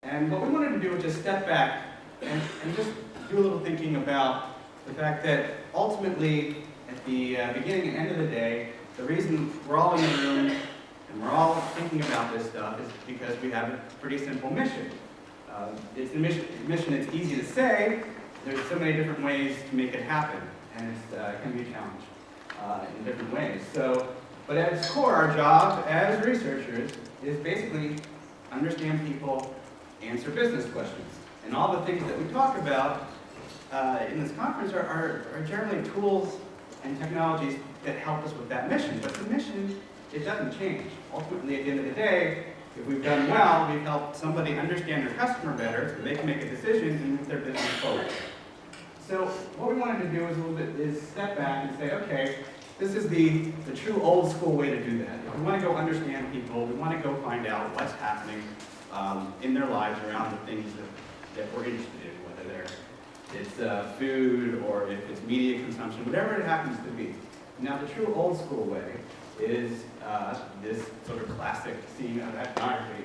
And what we wanted to do was just step back and just do a little thinking about the fact that ultimately, at the beginning and end of the day, the reason we're all in the room and we're all thinking about this stuff is because we have a pretty simple mission. It's a mission that's easy to say. There's so many different ways to make it happen, and it can be a challenge in different ways. But at its core, our job as researchers is basically understand people, answer business questions. And all the things that we talk about in this conference are generally tools and technologies that help us with that mission. But the mission, it doesn't change. Ultimately, at the end of the day, if we've done well, we've helped somebody understand their customer better so they can make a decision and move their business forward. So what we wanted to do is step back and say, okay, this is the true old school way to do that. If we want to go understand people, we want to go find out what's happening in their lives around the things that we're interested in, whether it's food or if it's media consumption, whatever it happens to be. Now, the true old school way is this sort of classic scene of ethnography.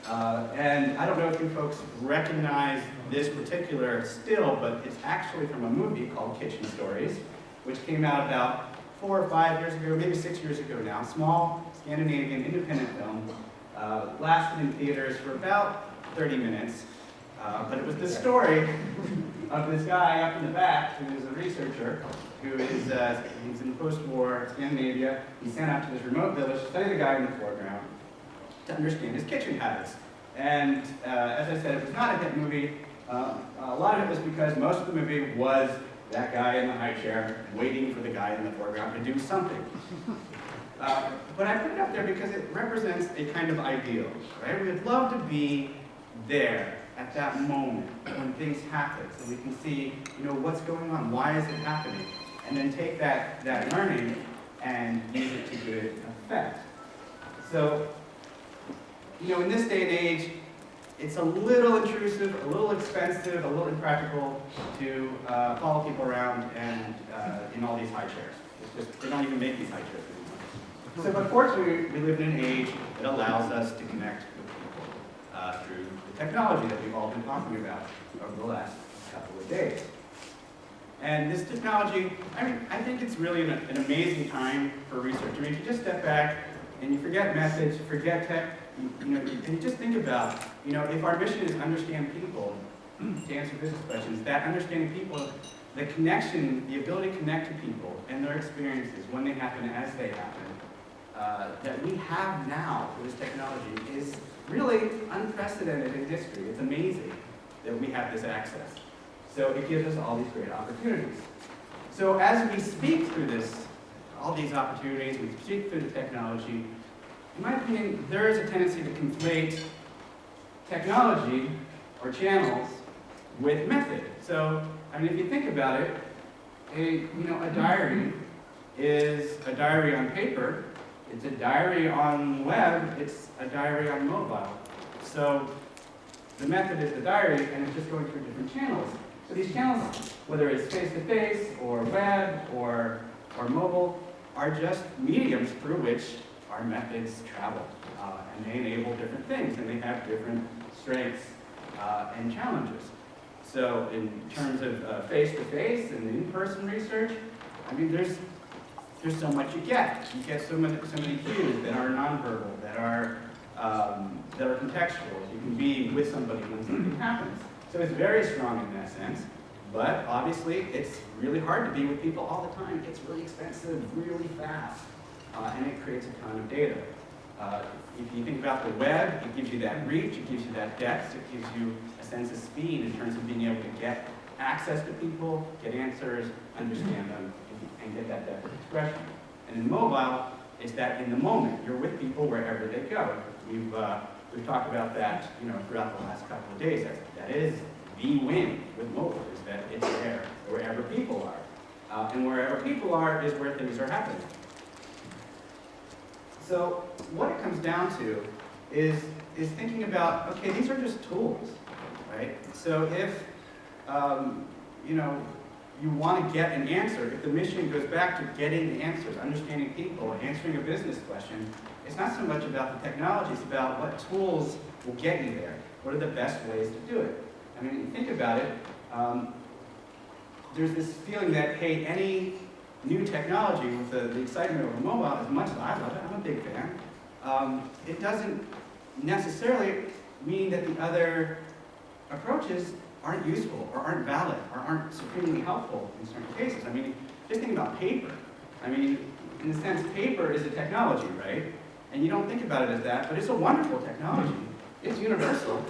And I don't know if you folks recognize this particular still, but it's actually from a movie called Kitchen Stories, which came out about 4 or 5 years ago, maybe 6 years ago now. Small Scandinavian independent film, lasted in theaters for about 30 minutes. But it was the story of this guy up in the back who is a researcher who is he's in post-war Scandinavia. He's sent out to this remote village to study the guy in the foreground to understand his kitchen habits. And as I said, it was not a hit movie. A lot of it was because most of the movie was that guy in the high chair waiting for the guy in the foreground to do something. But I put it up there because it represents a kind of ideal, right? We would love to be there at that moment when things happen, so we can see, what's going on, why is it happening, and then take that learning and use it to good effect. So, in this day and age, it's a little intrusive, a little expensive, a little impractical to follow people around and in all these high chairs. It's just, they don't even make these high chairs anymore. So, but fortunately, we live in an age that allows us to connect with people through the technology that we've all been talking about over the last couple of days. And this technology, I think it's really an amazing time for research. If you just step back and you forget methods, forget tech, and you just think about, if our mission is understand people, to answer business questions, that understanding people, the connection, the ability to connect to people and their experiences when they happen, as they happen, that we have now with this technology is really unprecedented in history. It's amazing that we have this access. So it gives us all these great opportunities. So as we speak through all these opportunities, we speak through the technology, in my opinion, there is a tendency to conflate technology or channels with method. So, if you think about it, a diary is a diary on paper, it's a diary on web, it's a diary on mobile. So the method is the diary, and it's just going through different channels. So these channels, whether it's face-to-face or web or mobile, are just mediums through which our methods travel. And they enable different things, and they have different strengths and challenges. So in terms of face-to-face and in-person research, there's so much you get. You get so many cues that are nonverbal, that are contextual. You can be with somebody when something happens. So it's very strong in that sense, but obviously it's really hard to be with people all the time. It's really expensive, really fast, and it creates a ton of data. If you think about the web, it gives you that reach, it gives you that depth, it gives you a sense of speed in terms of being able to get access to people, get answers, understand them, and get that depth of expression. And in mobile, it's that in the moment. You're with people wherever they go. We've talked about that, throughout the last couple of days. That is the win with mobile, is that it's there wherever people are. And wherever people are is where things are happening. So what it comes down to is thinking about, okay, these are just tools, right? So if, you want to get an answer, if the mission goes back to getting answers, understanding people, answering a business question, it's not so much about the technology, it's about what tools will get you there. What are the best ways to do it? I mean, you think about it, there's this feeling that, hey, any new technology with the excitement over mobile, as much as I love it, I'm a big fan, it doesn't necessarily mean that the other approaches aren't useful or aren't valid or aren't supremely helpful in certain cases. I mean, just think about paper. I mean, in a sense, paper is a technology, right? And you don't think about it as that, but it's a wonderful technology. It's universal.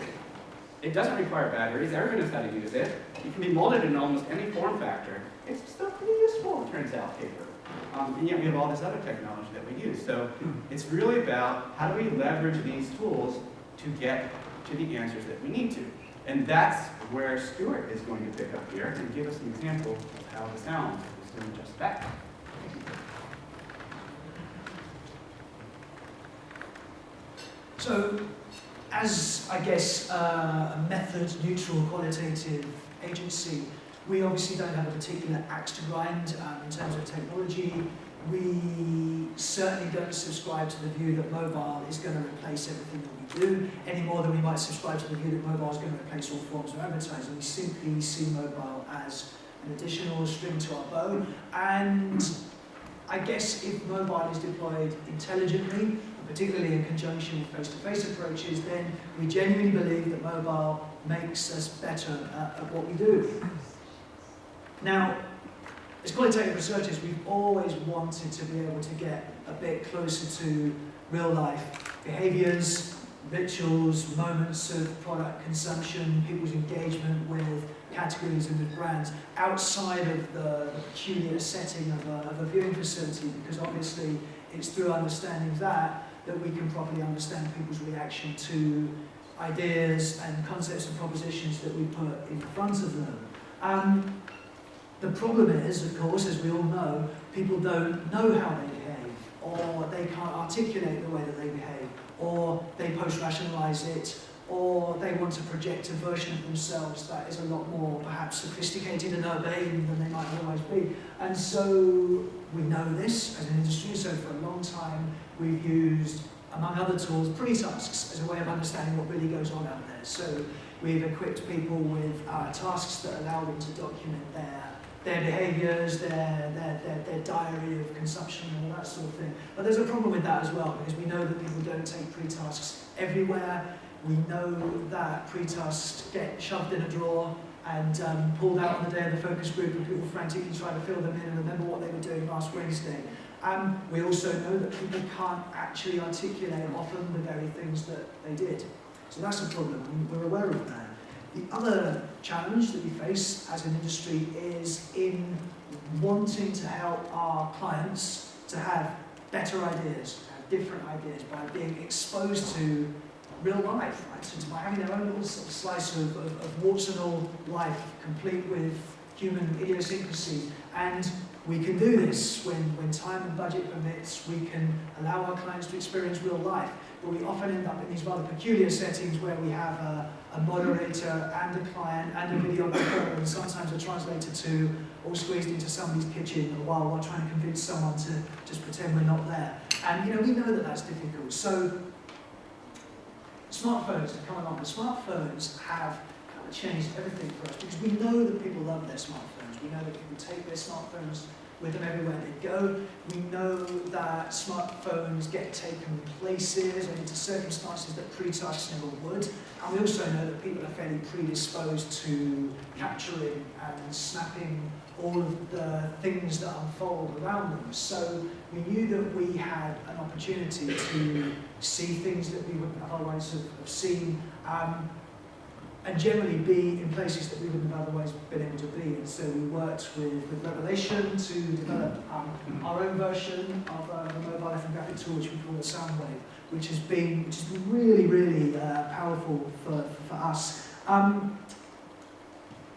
It doesn't require batteries. Everyone knows how to use it. It can be molded in almost any form factor. It's still pretty useful, it turns out, paper. And yet we have all this other technology that we use. So it's really about how do we leverage these tools to get to the answers that we need to. And that's where Stuart is going to pick up here and give us an example of how the sound is doing just that. So, as, I guess, a method-neutral qualitative agency, we obviously don't have a particular axe to grind in terms of technology. We certainly don't subscribe to the view that mobile is going to replace everything that we do, any more than we might subscribe to the view that mobile is going to replace all forms of advertising. We simply see mobile as an additional string to our bow, and I guess if mobile is deployed intelligently, particularly in conjunction with face-to-face approaches, then we genuinely believe that mobile makes us better at what we do. Now, as qualitative researchers, we've always wanted to be able to get a bit closer to real-life behaviours, rituals, moments of product consumption, people's engagement with categories and with brands, outside of the peculiar setting of a viewing facility, because obviously it's through understanding that we can properly understand people's reaction to ideas and concepts and propositions that we put in front of them. The problem is, of course, as we all know, people don't know how they behave, or they can't articulate the way that they behave, or they post-rationalize it, or they want to project a version of themselves that is a lot more perhaps sophisticated and urbane than they might otherwise be. And so we know this as an industry, so for a long time we've used, among other tools, pre-tasks as a way of understanding what really goes on out there. So we've equipped people with tasks that allow them to document their behaviours, their diary of consumption and all that sort of thing. But there's a problem with that as well, because we know that people don't take pre-tasks everywhere. We know that pre-tasks get shoved in a drawer and pulled out on the day of the focus group, and people frantically try to fill them in and remember what they were doing last Wednesday. We also know that people can't actually articulate often the very things that they did. So that's a problem, and we're aware of that. The other challenge that we face as an industry is in wanting to help our clients to have better ideas, have different ideas, by being exposed to real life, right? So by having their own little sort of slice of warts and all life, complete with human idiosyncrasy. And we can do this when time and budget permits. We can allow our clients to experience real life, but we often end up in these rather peculiar settings where we have a moderator and a client and a videographer and sometimes a translator too, all squeezed into somebody's kitchen while trying to convince someone to just pretend we're not there. And we know that that's difficult. So smartphones have come along. The smartphones have kind of changed everything for us, because we know that people love their smartphones. We know that people take their smartphones with them everywhere they go. We know that smartphones get taken places and into circumstances that pre-tasks never would. And we also know that people are fairly predisposed to capturing and snapping all of the things that unfold around them. So we knew that we had an opportunity to see things that we wouldn't otherwise have seen, and generally be in places that we wouldn't have otherwise been able to be. And so we worked with Revelation to develop our own version of the mobile ethnographic tool, which we call the Soundwave, which has been really, really powerful for us.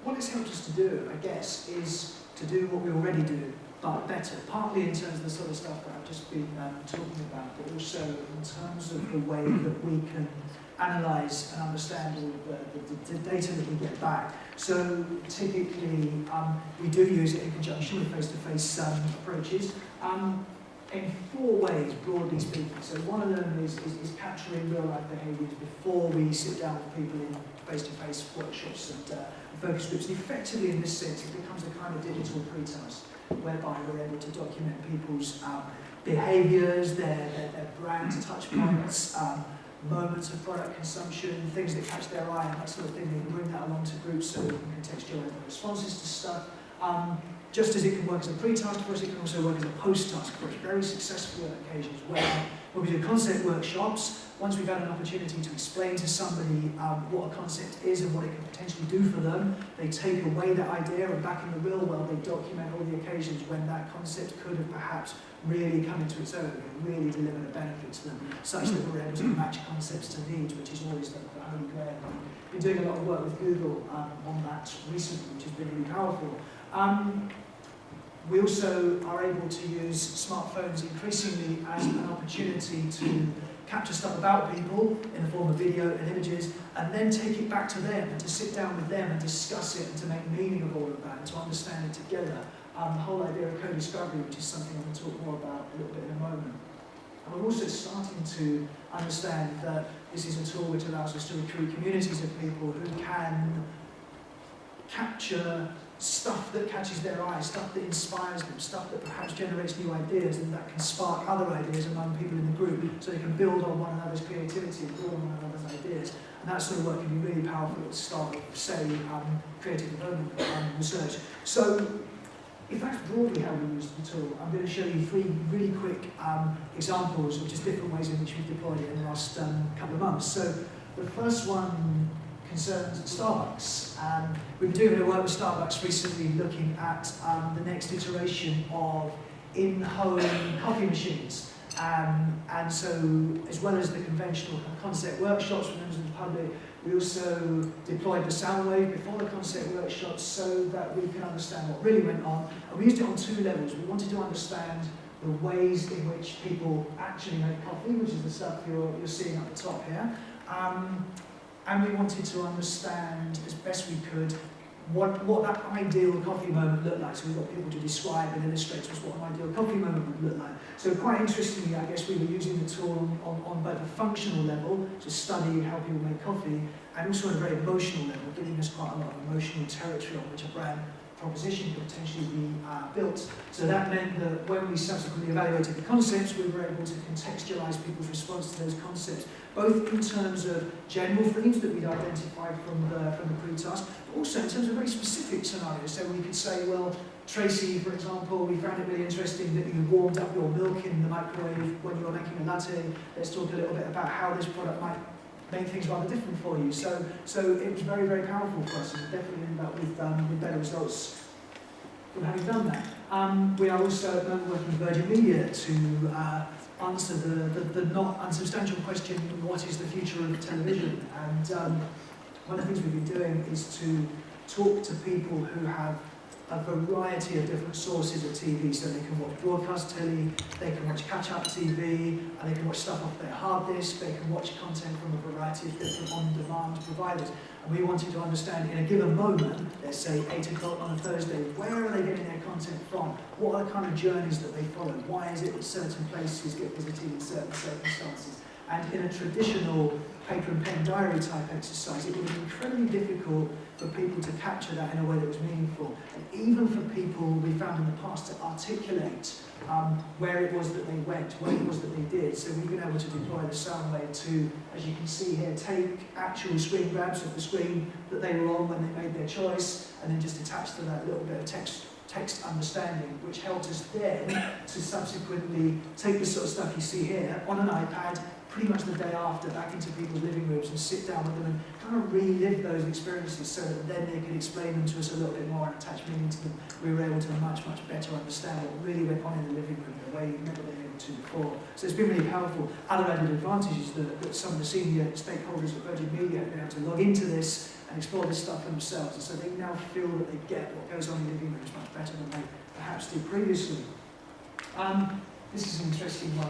What it's helped us to do, I guess, is to do what we already do, but better, partly in terms of the sort of stuff that I've just been talking about, but also in terms of the way that we can analyse and understand all the data that we get back. So typically we do use it in conjunction with face-to-face approaches. in 4 ways, broadly speaking. So one of them is capturing real-life behaviours before we sit down with people in face-to-face workshops and focus groups. And effectively, in this sense, it becomes a kind of digital pre-task, whereby we're able to document people's behaviours, their brand touch points, moments of product consumption, things that catch their eye, and that sort of thing. We can bring that along to groups so we can contextualise the responses to stuff. Just as it can work as a pre-task for us, it can also work as a post-task for us. Very successful on occasions where when we do concept workshops, once we've had an opportunity to explain to somebody what a concept is and what it can potentially do for them, they take away that idea, and back in the real world, they document all the occasions when that concept could have perhaps really come into its own and really delivered a benefit to them, such that we're able to match concepts to needs, which is always the holy grail. We've been doing a lot of work with Google on that recently, which has been really powerful. We also are able to use smartphones increasingly as an opportunity to capture stuff about people in the form of video and images, and then take it back to them and to sit down with them and discuss it and to make meaning of all of that and to understand it together. The whole idea of co-discovery, which is something I'm going to talk more about a little bit in a moment. And we're also starting to understand that this is a tool which allows us to recruit communities of people who can capture stuff that catches their eye, stuff that inspires them, stuff that perhaps generates new ideas and that can spark other ideas among people in the group, so they can build on one another's creativity and build on one another's ideas. And that sort of work can be really powerful at the start of, say, creative development research. So, if that's broadly how we use the tool, I'm going to show you 3 really quick examples of just different ways in which we've deployed it in the last couple of months. So, the first one concerns Starbucks. We've been doing a bit of work with Starbucks recently looking at the next iteration of in-home coffee machines. And so, as well as the conventional concept workshops for members of the public, we also deployed the sound wave before the concept workshops so that we can understand what really went on. And we used it on 2 levels. We wanted to understand the ways in which people actually make coffee, which is the stuff you're seeing at the top here. And we wanted to understand, as best we could, what that ideal coffee moment looked like. So we got people to describe and illustrate to us what an ideal coffee moment would look like. So quite interestingly, I guess we were using the tool on both a functional level, to study how people make coffee, and also on a very emotional level, giving us quite a lot of emotional territory on which a brand proposition could potentially be built. So that meant that when we subsequently evaluated the concepts, we were able to contextualise people's response to those concepts, both in terms of general themes that we'd identified from the pre-task, but also in terms of very specific scenarios. So we could say, well, Tracy, for example, we found it really interesting that you warmed up your milk in the microwave when you were making a latte. Let's talk a little bit about how this product might make things rather different for you. So it was very, very powerful for us, and we definitely ended up with better results from having done that. We are also at the moment working with Virgin Media to answer the not unsubstantial question, what is the future of television? And one of the things we've been doing is to talk to people who have a variety of different sources of TV, so they can watch broadcast telly, they can watch catch-up TV, and they can watch stuff off their hard disk, they can watch content from a variety of different on-demand providers. And we wanted to understand, in a given moment, let's say 8 o'clock on a Thursday, where are they getting their content from? What are the kind of journeys that they follow? Why is it that certain places get visited in certain circumstances? And in a traditional paper and pen diary type exercise, it would be incredibly difficult for people to capture that in a way that was meaningful. And even for people we found in the past to articulate where it was that they went, what it was that they did. So we've been able to deploy the sound wave to, as you can see here, take actual screen grabs of the screen that they were on when they made their choice, and then just attach to that little bit of text understanding, which helped us then to subsequently take the sort of stuff you see here on an iPad, pretty much the day after, back into people's living rooms and sit down with them and kind of relive those experiences so that then they could explain them to us a little bit more and attach meaning to them. We were able to much, much better understand what really went on in the living room in a way we've never been able to before. So it's been really powerful. Other added advantages that some of the senior stakeholders at Virgin Media have been able to log into this and explore this stuff for themselves. And so they now feel that they get what goes on in the living rooms much better than they perhaps did previously. This is an interesting one.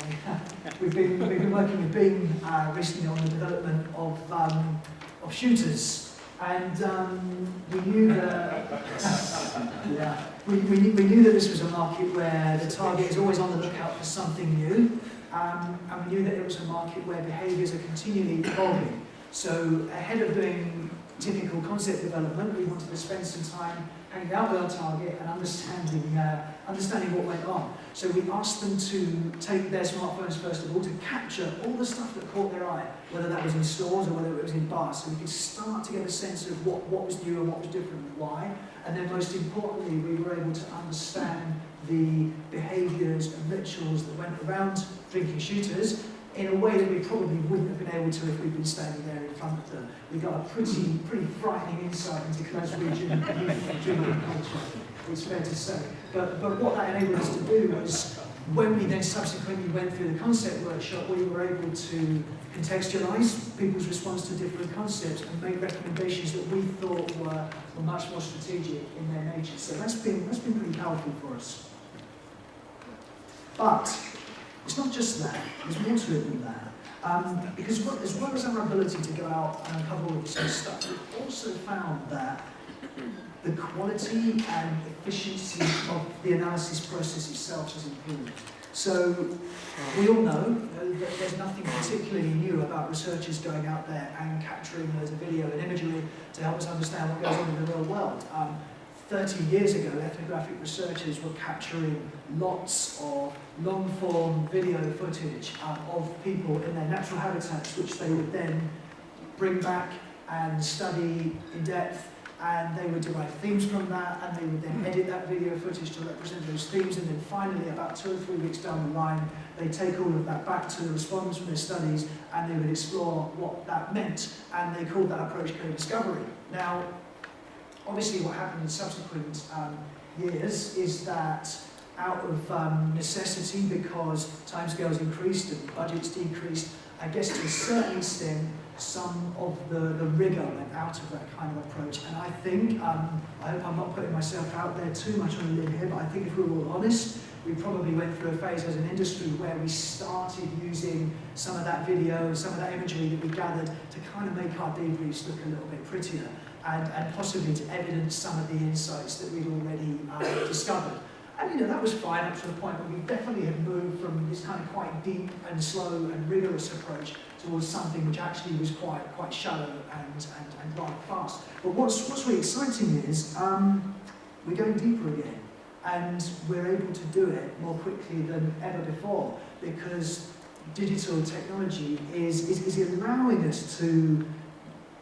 We've been working with Bing recently on the development of shooters, and we knew that Yeah. We knew that this was a market where the target is always on the lookout for something new, and we knew that it was a market where behaviours are continually evolving. So ahead of doing typical concept development, we wanted to spend some time hanging out with our target and understanding what went on. So we asked them to take their smartphones first of all to capture all the stuff that caught their eye, whether that was in stores or whether it was in bars, so we could start to get a sense of what was new and what was different and why. And then most importantly, we were able to understand the behaviours and rituals that went around drinking shooters in a way that we probably wouldn't have been able to if we'd been standing there in front of them. We got a pretty frightening insight into close region drinking culture, it's fair to say. But what that enabled us to do was, when we then subsequently went through the concept workshop, we were able to contextualise people's response to different concepts and make recommendations that we thought were much more strategic in their nature. So that's been pretty powerful for us. But it's not just that, there's more to it than that. Because as well as our ability to go out and uncover all this stuff, we've also found that the quality and efficiency of the analysis process itself has improved. So we all know that there's nothing particularly new about researchers going out there and capturing loads of video and imagery to help us understand what goes on in the real world. 30 years ago, ethnographic researchers were capturing lots of long-form video footage of people in their natural habitats, which they would then bring back and study in depth, and they would derive themes from that, and they would then edit that video footage to represent those themes, and then finally, about 2 or 3 weeks down the line, they take all of that back to the respondents from their studies, and they would explore what that meant, and they called that approach co-discovery. Now, obviously what happened in subsequent years is that out of necessity, because timescales increased and budgets decreased, I guess to a certain extent, some of the rigour went out of that kind of approach. And I think, I hope I'm not putting myself out there too much on a limb here, but I think if we were all honest, we probably went through a phase as an industry where we started using some of that video, some of that imagery that we gathered to kind of make our debriefs look a little bit prettier, and possibly to evidence some of the insights that we'd already discovered. And that was fine up to the point where we definitely had moved from this kind of quite deep and slow and rigorous approach towards something which actually was quite shallow and rather fast. But what's really exciting is we're going deeper again, and we're able to do it more quickly than ever before, because digital technology is allowing us to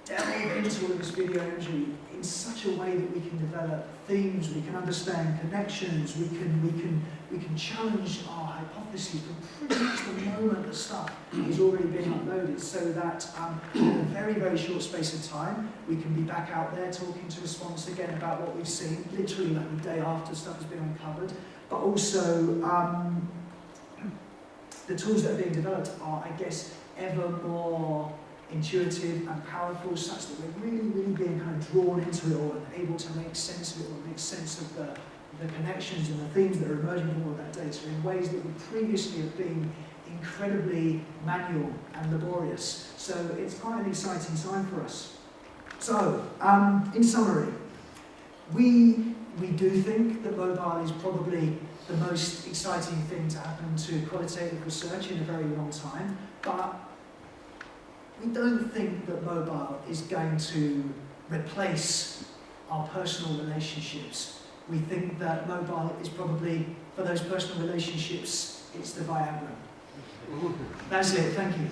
delve into all of this video imagery in such a way that we can develop themes, we can understand connections, we can challenge our hypotheses from pretty much the moment the stuff is already being uploaded, so that in a very, very short space of time, we can be back out there talking to respondents again about what we've seen, literally like the day after stuff has been uncovered. But also, the tools that are being developed are, I guess, ever more intuitive and powerful, such that we're really, really being kind of drawn into it all and able to make sense of it all, make sense of the connections and the themes that are emerging from all of that data in ways that would previously have been incredibly manual and laborious. So it's quite an exciting time for us. So, in summary, we do think that mobile is probably the most exciting thing to happen to qualitative research in a very long time, but we don't think that mobile is going to replace our personal relationships. We think that mobile is probably, for those personal relationships, it's the Viagra. That's it, thank you.